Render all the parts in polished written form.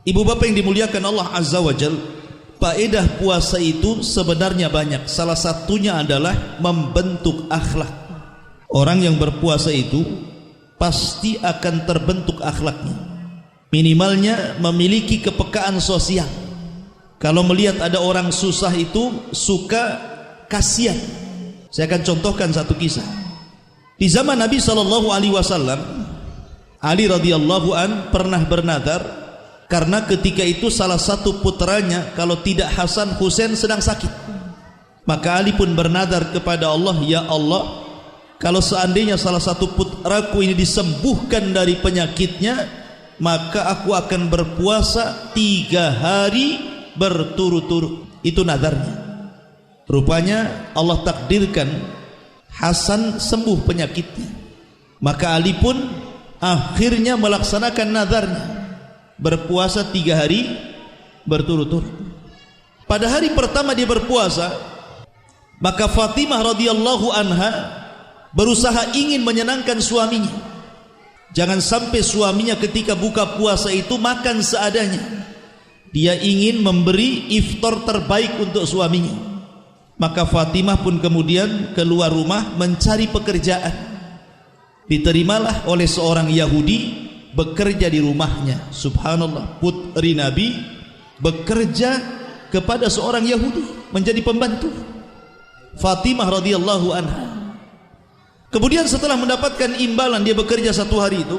Ibu bapak yang dimuliakan Allah Azza wa Jal, faedah puasa itu sebenarnya banyak. Salah satunya adalah membentuk akhlak. Orang yang berpuasa itu pasti akan terbentuk akhlaknya. Minimalnya memiliki kepekaan sosial. Kalau melihat ada orang susah itu suka kasihan. Saya akan contohkan satu kisah. Di zaman Nabi SAW, Ali radhiyallahu an pernah bernadar, karena ketika itu salah satu putranya, kalau tidak Hasan, Husain sedang sakit. Maka Ali pun bernadar kepada Allah, ya Allah, kalau seandainya salah satu putraku ini disembuhkan dari penyakitnya, maka aku akan berpuasa 3 hari berturut-turut. Itu nadarnya. Rupanya Allah takdirkan Hasan sembuh penyakitnya. Maka Ali pun akhirnya melaksanakan nadarnya, berpuasa 3 hari berturut-turut. Pada hari pertama dia berpuasa, maka Fatimah radhiyallahu anha berusaha ingin menyenangkan suaminya. Jangan sampai suaminya ketika buka puasa itu makan seadanya. Dia ingin memberi iftar terbaik untuk suaminya. Maka Fatimah pun kemudian keluar rumah mencari pekerjaan. Diterimalah oleh seorang Yahudi bekerja di rumahnya. Subhanallah, putri Nabi bekerja kepada seorang Yahudi menjadi pembantu Fatimah radhiyallahu anha. Kemudian setelah mendapatkan imbalan dia bekerja 1 hari itu,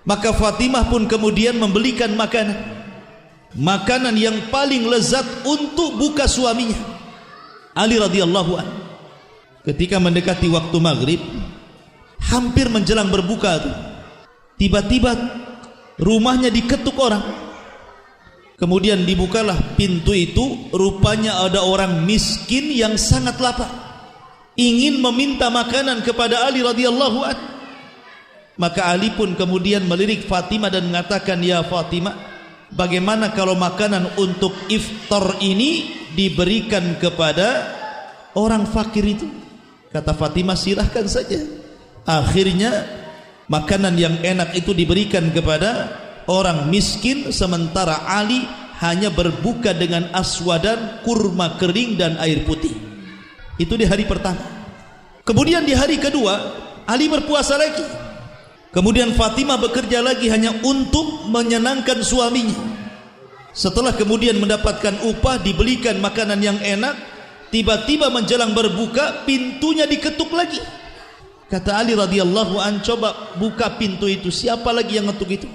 maka Fatimah pun kemudian membelikan makanan yang paling lezat untuk buka suaminya, Ali radhiyallahu anhu. Ketika mendekati waktu maghrib, hampir menjelang berbuka itu, tiba-tiba rumahnya diketuk orang. Kemudian dibukalah pintu itu, rupanya ada orang miskin yang sangat lapar, ingin meminta makanan kepada Ali radhiyallahu anhu. Maka Ali pun kemudian melirik Fatimah dan mengatakan, ya Fatimah, bagaimana kalau makanan untuk iftar ini diberikan kepada orang fakir itu? Kata Fatimah, silahkan saja. Akhirnya makanan yang enak itu diberikan kepada orang miskin, sementara Ali hanya berbuka dengan aswadan, kurma kering dan air putih. Itu di hari pertama. Kemudian di hari kedua Ali berpuasa lagi. Kemudian Fatimah bekerja lagi hanya untuk menyenangkan suaminya. Setelah kemudian mendapatkan upah, dibelikan makanan yang enak, tiba-tiba menjelang berbuka pintunya diketuk lagi. Kata Ali radhiyallahu an, coba buka pintu itu, siapa lagi yang ngetuk itu?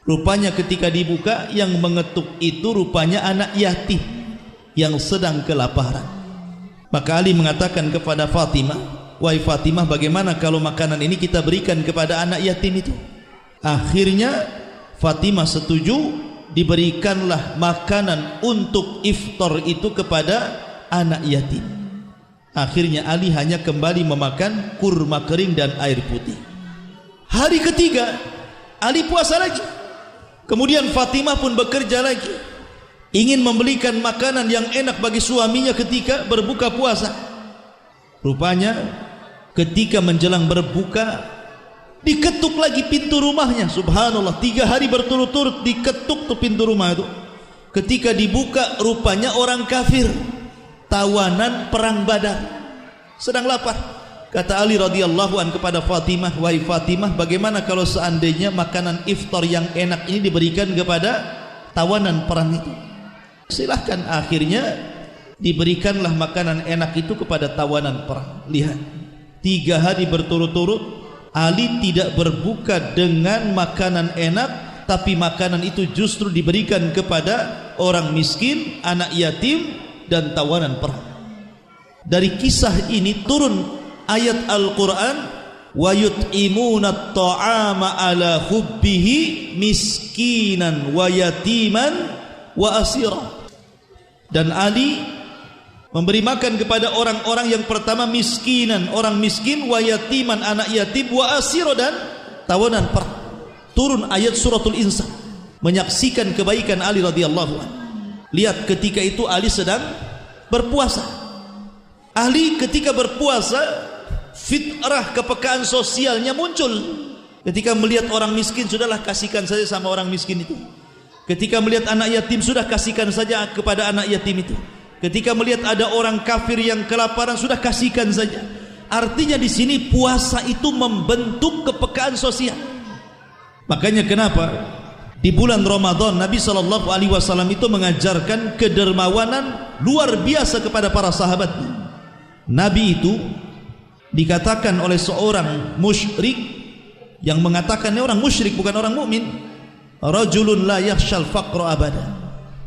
Rupanya ketika dibuka, yang mengetuk itu rupanya anak yatim yang sedang kelaparan. Maka Ali mengatakan kepada Fatimah, wahai Fatimah, bagaimana kalau makanan ini kita berikan kepada anak yatim itu? Akhirnya Fatimah setuju, diberikanlah makanan untuk iftar itu kepada anak yatim. Akhirnya Ali hanya kembali memakan kurma kering dan air putih. Hari ketiga Ali puasa lagi. Kemudian Fatimah pun bekerja lagi, ingin membelikan makanan yang enak bagi suaminya ketika berbuka puasa. Rupanya ketika menjelang berbuka, diketuk lagi pintu rumahnya. Subhanallah, 3 hari berturut-turut diketuk tuh pintu rumah itu. Ketika dibuka, rupanya orang kafir, tawanan perang Badar, sedang lapar. Kata Ali radhiyallahu an kepada Fatimah, wahai Fatimah, bagaimana kalau seandainya makanan iftar yang enak ini diberikan kepada tawanan perang itu? Silahkan. Akhirnya diberikanlah makanan enak itu kepada tawanan perang. Lihat, 3 hari berturut-turut Ali tidak berbuka dengan makanan enak, tapi makanan itu justru diberikan kepada orang miskin, anak yatim dan tawanan perang. Dari kisah ini turun ayat Al-Quran, wa yut'imuna at-ta'ama ala hubbihi miskinan wa yatiman wa asira. Dan Ali memberi makan kepada orang-orang yang pertama miskinan, orang miskin, wa yatiman, anak yatim, wa asira, dan tawanan perang. Turun ayat suratul Insan menyaksikan kebaikan Ali radhiyallahu anhu. Lihat, ketika itu Ali sedang berpuasa. Ali ketika berpuasa, fitrah kepekaan sosialnya muncul. Ketika melihat orang miskin, sudahlah kasihkan saja sama orang miskin itu. Ketika melihat anak yatim, sudah kasihkan saja kepada anak yatim itu. Ketika melihat ada orang kafir yang kelaparan, sudah kasihkan saja. Artinya di sini puasa itu membentuk kepekaan sosial. Makanya kenapa di bulan Ramadan Nabi SAW itu mengajarkan kedermawanan luar biasa kepada para sahabatnya. Nabi itu dikatakan oleh seorang musyrik yang mengatakannya orang musyrik bukan orang mukmin, rajulun la yakhshal faqra abada,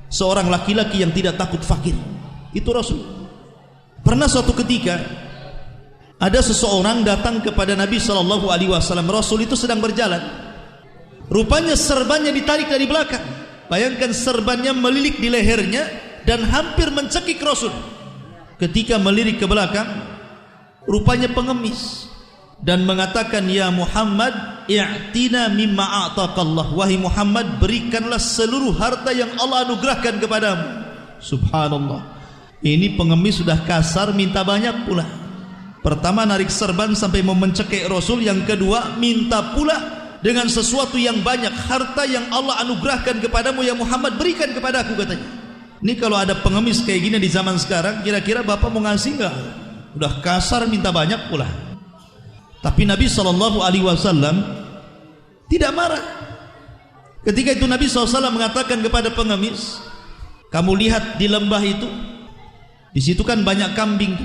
seorang laki-laki yang tidak takut fakir. Itu Rasul. Pernah suatu ketika ada seseorang datang kepada Nabi SAW. Rasul itu sedang berjalan, rupanya serbannya ditarik dari belakang. Bayangkan, serbannya melilit di lehernya dan hampir mencekik Rasul. Ketika melirik ke belakang, rupanya pengemis dan mengatakan, ya Muhammad, i'tina mimma a'taqallah. Wahai Muhammad, berikanlah seluruh harta yang Allah anugerahkan kepadamu. Subhanallah. Ini pengemis sudah kasar, minta banyak pula. Pertama narik serban sampai mau mencekik Rasul, yang kedua minta pula dengan sesuatu yang banyak, harta yang Allah anugerahkan kepadamu ya Muhammad, berikan kepada aku, katanya. Ini kalau ada pengemis kayak gini di zaman sekarang, kira-kira Bapak mau ngasih enggak? Udah kasar, minta banyak pula. Tapi Nabi SAW tidak marah. Ketika itu Nabi SAW mengatakan kepada pengemis, kamu lihat di lembah itu, di situ kan banyak kambing.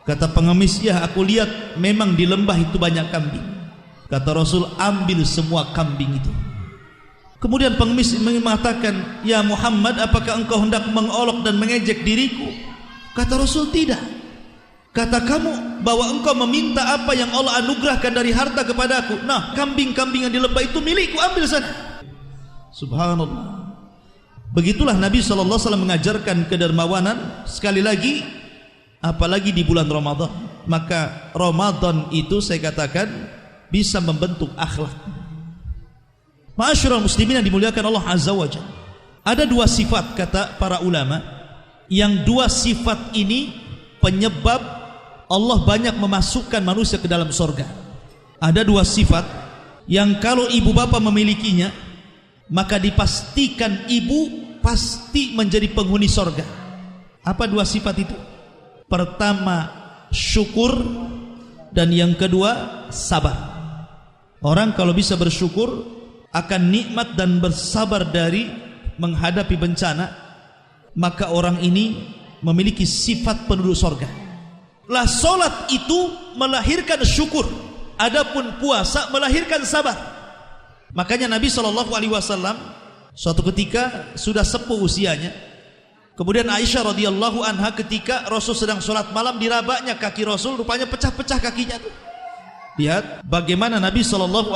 Kata pengemis, ya aku lihat memang di lembah itu banyak kambing. Kata Rasul, ambil semua kambing itu. Kemudian pengemis mengatakan, ya Muhammad, apakah engkau hendak mengolok dan mengejek diriku? Kata Rasul, tidak. Kata kamu bahwa engkau meminta apa yang Allah anugerahkan dari harta kepadaku. Nah, kambing-kambing yang di lembah itu milikku, ambil sana. Subhanallah. Begitulah Nabi SAW mengajarkan kedermawanan. Sekali lagi, apalagi di bulan Ramadan. Maka Ramadan itu saya katakan bisa membentuk akhlak. Ma'asyiral muslimin yang dimuliakan Allah Azza wa Jalla, ada dua sifat kata para ulama, yang dua sifat ini penyebab Allah banyak memasukkan manusia ke dalam surga. Ada dua sifat yang kalau ibu bapa memilikinya, maka dipastikan ibu pasti menjadi penghuni surga. Apa dua sifat itu? Pertama, syukur, dan yang kedua, sabar. Orang kalau bisa bersyukur akan nikmat dan bersabar dari menghadapi bencana, maka orang ini memiliki sifat penduduk surga. Lah, solat itu melahirkan syukur, adapun puasa melahirkan sabar. Makanya Nabi SAW suatu ketika sudah sepuh usianya, kemudian Aisyah radhiyallahu anha ketika Rasul sedang sholat malam, dirabaknya kaki Rasul, rupanya pecah-pecah kakinya tuh. Lihat bagaimana Nabi SAW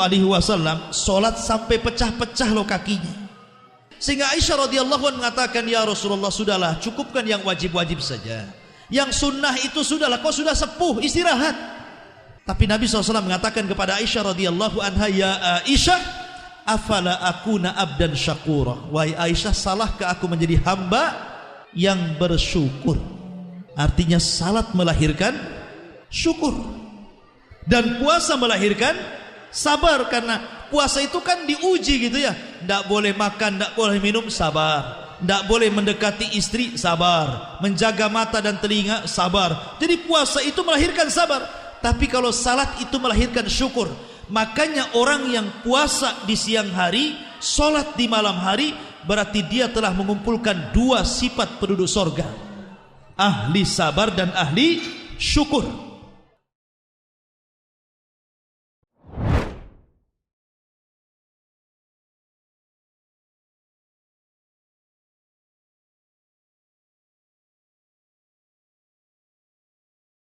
sholat sampai pecah-pecah loh kakinya. Sehingga Aisyah radhiyallahu anha mengatakan, ya Rasulullah, sudahlah, cukupkan yang wajib-wajib saja. Yang sunnah itu sudahlah, kau sudah sepuh, istirahat. Tapi Nabi SAW mengatakan kepada Aisyah radhiyallahu anha, ya Aisyah, afala akuna abdan syakura. Wahai Aisyah, salahkah aku menjadi hamba yang bersyukur? Artinya salat melahirkan syukur, dan puasa melahirkan sabar. Karena puasa itu kan diuji gitu ya, tidak boleh makan, tidak boleh minum, sabar. Tidak boleh mendekati istri, sabar. Menjaga mata dan telinga, sabar. Jadi puasa itu melahirkan sabar. Tapi kalau salat itu melahirkan syukur. Makanya orang yang puasa di siang hari, solat di malam hari, berarti dia telah mengumpulkan dua sifat penduduk surga, ahli sabar dan ahli syukur.